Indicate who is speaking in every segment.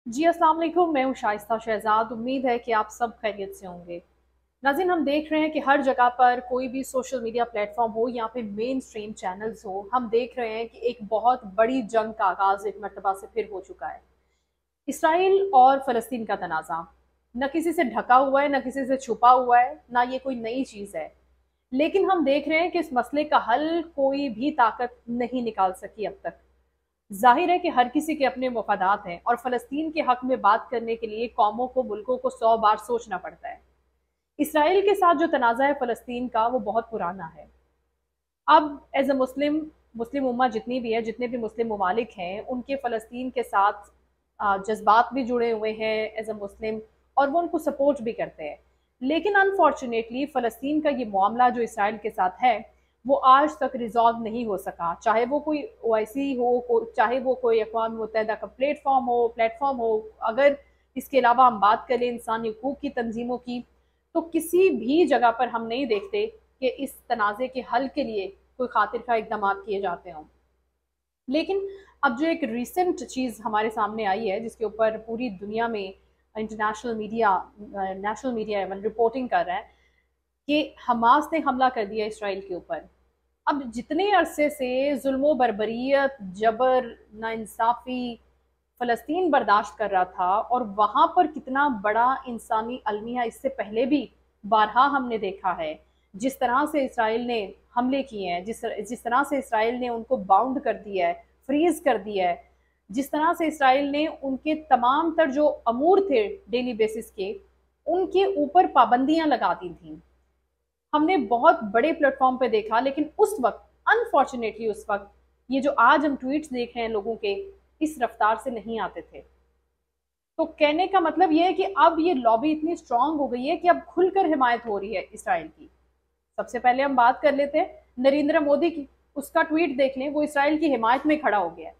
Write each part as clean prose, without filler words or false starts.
Speaker 1: जी अस्सलाम वालेकुम। मैं हूँ शाइस्ता शहजाद। उम्मीद है कि आप सब खैरियत से होंगे। नाज़रीन, हम देख रहे हैं कि हर जगह पर कोई भी सोशल मीडिया प्लेटफॉर्म हो या फिर मेन स्ट्रीम चैनल्स हो, हम देख रहे हैं कि एक बहुत बड़ी जंग का आगाज़ एक मरतबा से फिर हो चुका है। इसराइल और फ़लस्तीन का तनाज़ा न किसी से ढका हुआ है, न किसी से छुपा हुआ है, ना ये कोई नई चीज़ है। लेकिन हम देख रहे हैं कि इस मसले का हल कोई भी ताकत नहीं निकाल सकी अब तक। जाहिर है कि हर किसी के अपने मफादात हैं और फ़लस्तीन के हक में बात करने के लिए कौमों को, मुल्कों को 100 बार सोचना पड़ता है। इसराइल के साथ जो तनाज़ा है फ़लस्तीन का, वो बहुत पुराना है। अब एज अ मुस्लिम, मुस्लिम उम्मा जितनी भी है, जितने भी मुस्लिम ममालिक हैं, उनके फ़लस्तीन के साथ जज्बात भी जुड़े हुए हैं एज अ मुस्लिम, और वो उनको सपोर्ट भी करते हैं। लेकिन अनफॉर्चुनेटली फ़लस्तीन का ये मामला जो इसराइल के साथ है, वो आज तक रिजॉल्व नहीं हो सका। चाहे वो कोई ओआईसी हो, चाहे वो कोई अक़वाम मुत्तहिदा का प्लेटफॉर्म हो, अगर इसके अलावा हम बात करें इंसानी हकूक़ की तंजीमों की, तो किसी भी जगह पर हम नहीं देखते कि इस तनाज़े के हल के लिए कोई खातिर खा इकदाम किए जाते हों। लेकिन अब जो एक रिसेंट चीज़ हमारे सामने आई है, जिसके ऊपर पूरी दुनिया में इंटरनेशनल मीडिया, नेशनल मीडिया एवं रिपोर्टिंग कर रहा है कि हमास ने हमला कर दिया इसराइल के ऊपर। अब जितने अरसे से जुल्म बर्बरियत, जबर, नाइंसाफ़ी फ़लस्तीन बर्दाश्त कर रहा था, और वहाँ पर कितना बड़ा इंसानी अलमिया इससे पहले भी बारहा हमने देखा है। जिस तरह से इसराइल ने हमले किए हैं, जिस जिस तरह से इसराइल ने उनको बाउंड कर दिया है, फ्रीज़ कर दिया है, जिस तरह से इसराइल ने उनके तमाम तर जो अमूर थे डेली बेसिस के, उनके ऊपर पाबंदियां लगा दी थी। हमने बहुत बड़े प्लेटफॉर्म पे देखा, लेकिन उस वक्त, अनफॉर्चुनेटली उस वक्त, ये जो आज हम ट्वीट्स देख रहे हैं लोगों के, इस रफ्तार से नहीं आते थे। तो कहने का मतलब ये है कि अब ये लॉबी इतनी स्ट्रांग हो गई है कि अब खुलकर हिमायत हो रही है इसराइल की। सबसे पहले हम बात कर लेते हैं नरेंद्र मोदी की। उसका ट्वीट देख लें, वो इसराइल की हिमायत में खड़ा हो गया है।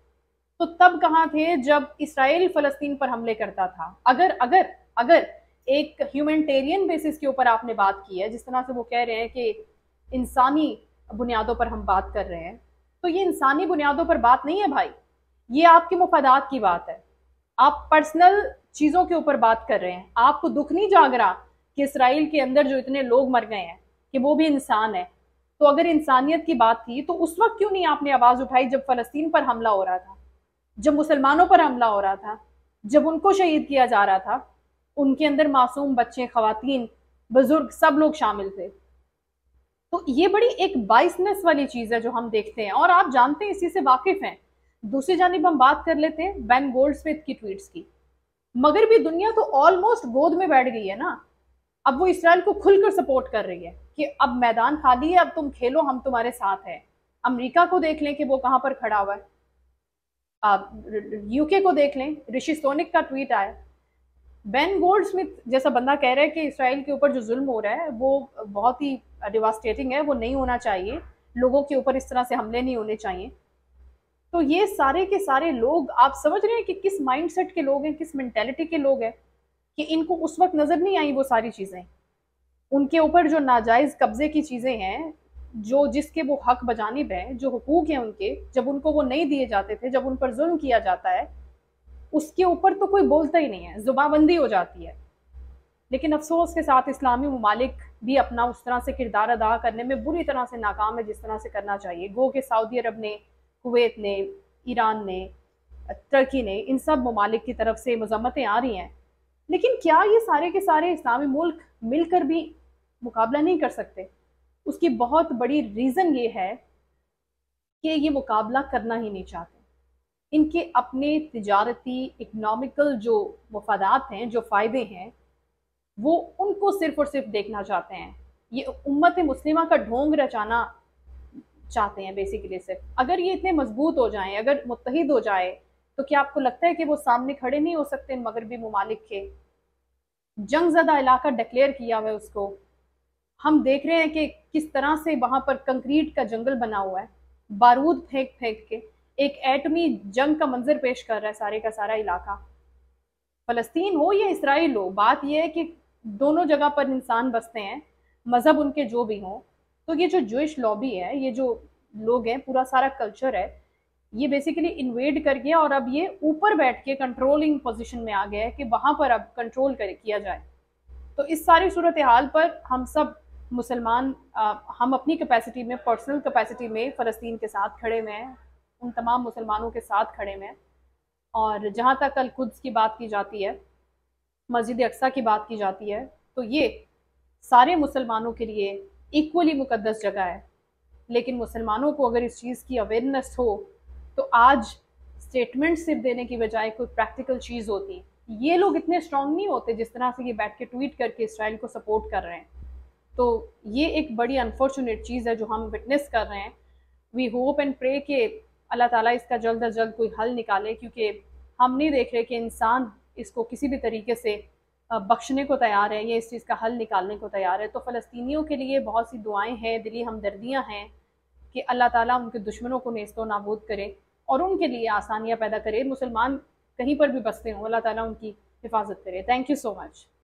Speaker 1: तो तब कहाँ थे जब इसराइल फ़लस्तीन पर हमले करता था? अगर अगर अगर एक ह्यूमैनिटेरियन बेसिस के ऊपर आपने बात की है, जिस तरह से वो कह रहे हैं कि इंसानी बुनियादों पर हम बात कर रहे हैं, तो ये इंसानी बुनियादों पर बात नहीं है भाई। ये आपके मुफादात की बात है। आप पर्सनल चीज़ों के ऊपर बात कर रहे हैं। आपको दुख नहीं जाग रहा कि इसराइल के अंदर जो इतने लोग मर गए हैं, कि वो भी इंसान है। तो अगर इंसानियत की बात थी, तो उस वक्त क्यों नहीं आपने आवाज़ उठाई जब फ़लस्तीन पर हमला हो रहा था, जब मुसलमानों पर हमला हो रहा था, जब उनको शहीद किया जा रहा था? उनके अंदर मासूम बच्चे, खवातीन, बुजुर्ग, सब लोग शामिल थे। तो ये बड़ी एक बाइसनेस वाली चीज है जो हम देखते हैं, और आप जानते हैं, इसी से वाकिफ हैं। दूसरी जानिब हम बात कर लेते हैं बेन गोल्डस्मिथ की ट्वीट्स की। मगर भी दुनिया तो ऑलमोस्ट गोद में बैठ गई है ना। अब वो इसराइल को खुलकर सपोर्ट कर रही है कि अब मैदान खाली है, अब तुम खेलो, हम तुम्हारे साथ हैं। अमेरिका को देख लें कि वो कहां पर खड़ा हुआ है। यूके को देख लें, ऋषि सोनिक का ट्वीट आया। बेन गोल्डस्मिथ जैसा बंदा कह रहा है कि इसराइल के ऊपर जो जुल्म हो रहा है वो बहुत ही डिवास्टेटिंग है, वो नहीं होना चाहिए, लोगों के ऊपर इस तरह से हमले नहीं होने चाहिए। तो ये सारे के सारे लोग, आप समझ रहे हैं कि किस माइंडसेट के लोग हैं, किस मेंटेलिटी के लोग हैं, कि इनको उस वक्त नजर नहीं आई वो सारी चीजें। उनके ऊपर जो नाजायज कब्जे की चीजें हैं, जो जिसके वो हक बजानिब हैं, जो हुकूक हैं उनके, जब उनको वो नहीं दिए जाते थे, जब उन पर जुल्म किया जाता है, उसके ऊपर तो कोई बोलता ही नहीं है, जुबाबंदी हो जाती है। लेकिन अफसोस के साथ इस्लामी ममालिक भी अपना उस तरह से किरदार अदा करने में बुरी तरह से नाकाम है, जिस तरह से करना चाहिए। गो कि सऊदी अरब ने, कुवैत ने, ईरान ने, तुर्की ने, इन सब ममालिक की तरफ से मजम्मतें आ रही हैं। लेकिन क्या ये सारे के सारे इस्लामी मुल्क मिलकर भी मुकाबला नहीं कर सकते? उसकी बहुत बड़ी रीज़न ये है कि ये मुकाबला करना ही नहीं चाहते। इनके अपने तिजारती, इकनॉमिकल जो मफादात हैं, जो फ़ायदे हैं, वो उनको सिर्फ और सिर्फ देखना चाहते हैं। ये उम्मत मुस्लिमा का ढोंग रचाना चाहते हैं बेसिकली। सिर्फ अगर ये इतने मजबूत हो जाएं, अगर मुत्तहिद हो जाए, तो क्या आपको लगता है कि वो सामने खड़े नहीं हो सकते मगरबी ममालिक के? जंग ज़दा इलाका डिक्लेयर किया हुआ है उसको। हम देख रहे हैं कि किस तरह से वहां पर कंक्रीट का जंगल बना हुआ है, बारूद फेंक फेंक के एक एटमी जंग का मंजर पेश कर रहा है सारे का सारा इलाका। फ़लस्तीन हो या इसराइल हो, बात यह है कि दोनों जगह पर इंसान बसते हैं, मज़हब उनके जो भी हों। तो ये जो जूइश लॉबी है, ये जो लोग हैं, पूरा सारा कल्चर है, ये बेसिकली इन्वेड कर गया और अब ये ऊपर बैठ के कंट्रोलिंग पोजीशन में आ गया है कि वहां पर अब कंट्रोल कर किया जाए। तो इस सारी सूरत हाल पर हम सब मुसलमान हम अपनी कैपेसिटी में, पर्सनल कैपेसिटी में फ़लस्तीन के साथ खड़े हुए हैं, उन तमाम मुसलमानों के साथ खड़े हुए हैं। और जहाँ तक अल कुद्स की बात की जाती है, मस्जिद अक्सा की बात की जाती है, तो ये सारे मुसलमानों के लिए इक्वली मुकद्दस जगह है। लेकिन मुसलमानों को अगर इस चीज़ की अवेयरनेस हो तो आज स्टेटमेंट सिर्फ देने की बजाय कोई प्रैक्टिकल चीज़ होती। ये लोग इतने स्ट्रांग नहीं होते जिस तरह से ये बैठ के ट्वीट करके इसराइल को सपोर्ट कर रहे हैं। तो ये एक बड़ी अनफॉर्चुनेट चीज़ है जो हम विटनेस कर रहे हैं। वी होप एंड प्रे कि अल्लाह ताला इसका जल्द अज जल्द कोई हल निकाले, क्योंकि हम नहीं देख रहे कि इंसान इसको किसी भी तरीके से बख्शने को तैयार है या इस चीज़ का हल निकालने को तैयार है। तो फ़लस्तीनियों के लिए बहुत सी दुआएं हैं, दिली हमदर्दियाँ हैं कि अल्लाह ताला उनके दुश्मनों को नेस्तो नाबूद करे और उनके लिए आसानियाँ पैदा करे। मुसलमान कहीं पर भी बसते हों, अल्लाह ताला उनकी हिफाजत करे। Thank you so much.